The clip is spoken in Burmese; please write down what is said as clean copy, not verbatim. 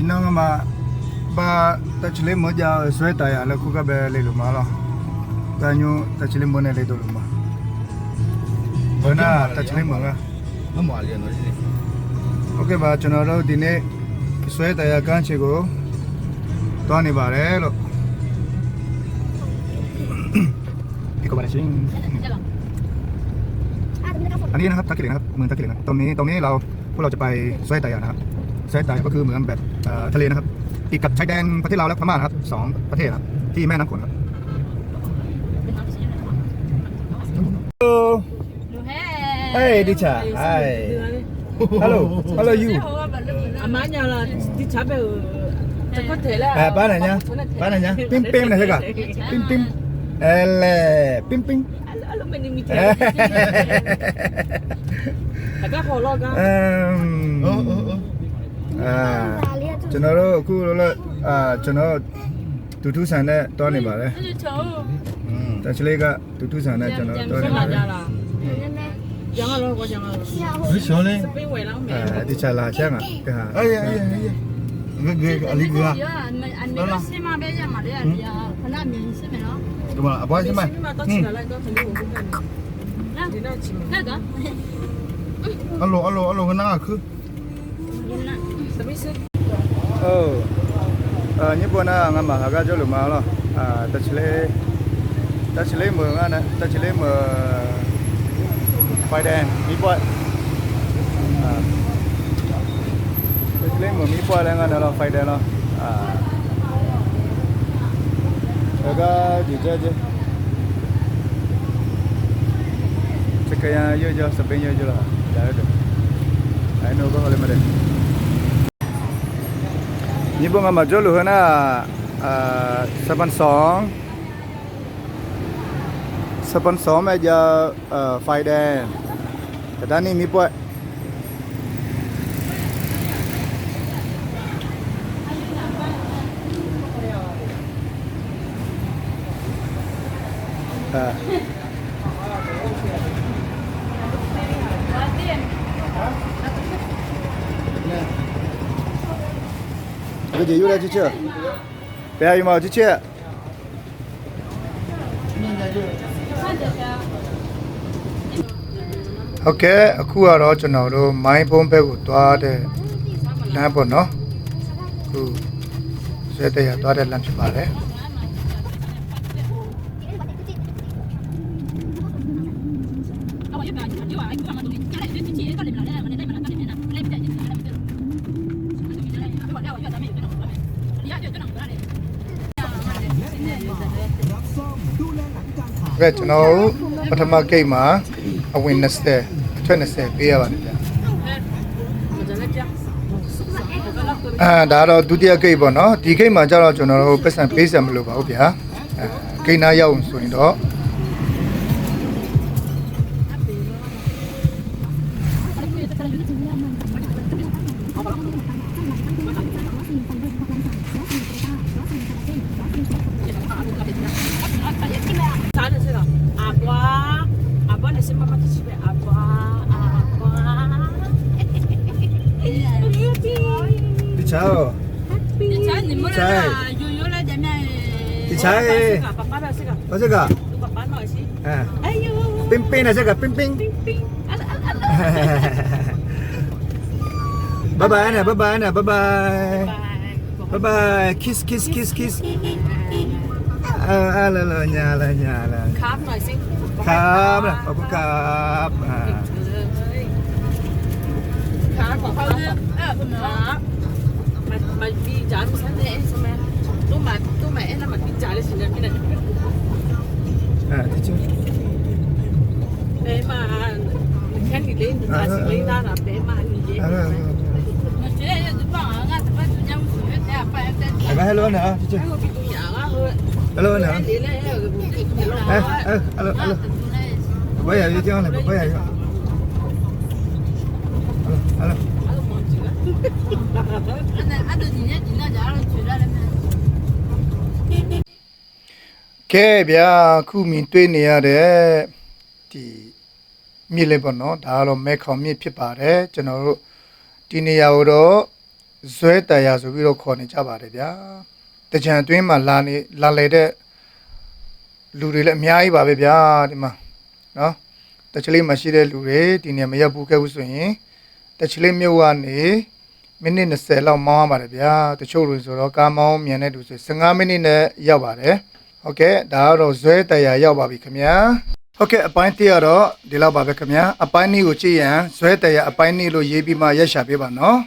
inang ma ba tachile mo ja sweta ya la kuka be le lu ma lo tanyo tachile mo ne le do lu ma bona tachile mo ga မမွာလေးနော်ဒီ okay ba ကျွန်တော်တို့ဒီနေ့sweta ya ကန်းချေကိုတွားနေပါတယ်လို့ဒီကဘာရှင်อันนี้นะครับตะกิเลนะครับเมืองตะกิเลนะตรงนี้เราพวกเราจะไปสวยตายนะครับสวยตายก็คือเหมือนแบบทะเลนะครับติดกับชายแดนประเทศลาวและพม่านะครับสองประเทศครับที่แม่น้ำโขงครับ Hey Dicha Hi Hello Hello you 阿妈娘了，你差不多这个腿了。搬哪呀搬哪呀冰冰哪这个冰冰哎嘞冰冰阿鲁没你米菜。大家好了噶。ကျွန်တော်တို့အခုလည်းကျွန်တော်တူတူဆန်နဲ့တွားနေပါလေတချလေးကတူတူဆန်နဲ့ကျွန်တော်တွားနေပါလေ讲了，我讲了。ဒီရှောင်းလေး 被围了没？ဒီချလာချမ်းက အေးငါအလီကွာ 你那西马边嘛的呀，可能明是没了。 ဒီမှာအပွားချင်းမ 到起来了，到肯定我不干。你那起那个， အလိုခဏခึ什么意思？ညပေါ်နာငါမှာကကြောလို့မလားတချလေးမငါနဲ့တချလေးမဖိုင်ဒန်မိပွားတချလေးမမိပွားလည်းငါတော့ဖိုင်ဒန်တော့ကဒီကြကြစကရရရစပင်းရရလားဒါရတယ်အဲ့တော့ဘာလဲမလဲนี่พวกมันมาจอดลูกนะสปอนสองแม่จะไฟแดงแต่ด้านนี้มีป่วย这就有点机器，不要有毛机器。OK，အခုကတော့ကျွန်တော်တို့မိုင်းဖုံးဘက်ကိုသွားတဲ့လမ်းပေါ့နော်အခုစက်တဲ့ရသွားတဲ့လမ်းဖြစ်ပါတယ်ကဲကျွန်တော်ပထမဂိတ်မှာအဝင်20အထွက်20ပေးရပါတယ်ဗျဒါတော့ဒုတိယဂိတ်ပေါ့နော်ဒီဂိတ်မှာကျတော့ကျွန်တော်တို့ပတ်စံပေးစရာမလိုပါဘူးဗျာဂိတ်နာရောက်ဆိုရင်တော့ဒီချာ你猜你们那有那点面， ဒီချာ爸爸的这个，ဘာစက爸爸的是。哎呦ပင်းပင်းနဲ့စကပင်းပင်းbye bye နဲ့ bye bye နဲ့ bye bye bye bye kiss kiss kiss kiss လာညာလာ ครับหน่อยสิ ครับขอบคุณครับ ครับของเขาเนี่ยคุณหมอมันมีจานชั้นเนี่ยใช่ไหมตู้ใหม่แล้วมันมีจานเลยสิเนี่ยไม่ได้ที่ชื่อเป๊ะมาแค่นี้เล่นแต่สิ่งนี้น่ารักเป๊ะมานี่เยอะ我觉得就是帮俺这边人家无所谓，咱不然咱。ไอ้ hello นะที่ชื่อ ไอ้คนตัวอย่างอ่ะเฮ้ย hello นะเดี๋ยวเลยhello 不要这样了不要这样 hello 俺都今年家了去了的嘛。ကဲဗျာခုမြင်တွေ့နေရတဲ့ဒီမြစ်လေးပေါ့နော်ဒါကတော့မဲခေါင်မြစ်ဖြစ်ပါတယ်ကျွန်တော်တို့ဒီနေရာကိုတော့ ဇွဲတရားဆိုပြီးတော့ခေါ်နေကြပါတယ်ဗျာတကြံအတွင်းမှာလာလေတဲ့လူတွေလည်းအများကြီးပါပဲဗျာဒီမှာနော်တချလေးမှာရှိတဲ့လူတွေဒီနေမရောက်ဘူးခဲ့ဘူးဆိုရင်တချလေးမြို့ကနေမိနစ်20လောက်မောင်းရပါတယ်ဗျာတချို့လူဆိုတော့ကားမောင်းမြန်တဲ့လူဆို15မိနစ်နဲ့ရောက်ပါတယ်ဟုတ်ကဲ့ဒါကတော့ဇွဲတရားရောက်ပါပြီခင်ဗျာဟုတ်ကဲ့အပိုင်း1ကတော့ဒီလောက်ပါပဲခင်ဗျာအပိုင်း2ကိုကြည့်ရင်ဇွဲတရားအပိုင်း2လို့ရေးပြီးမှရက်ရှာပေးပါနော်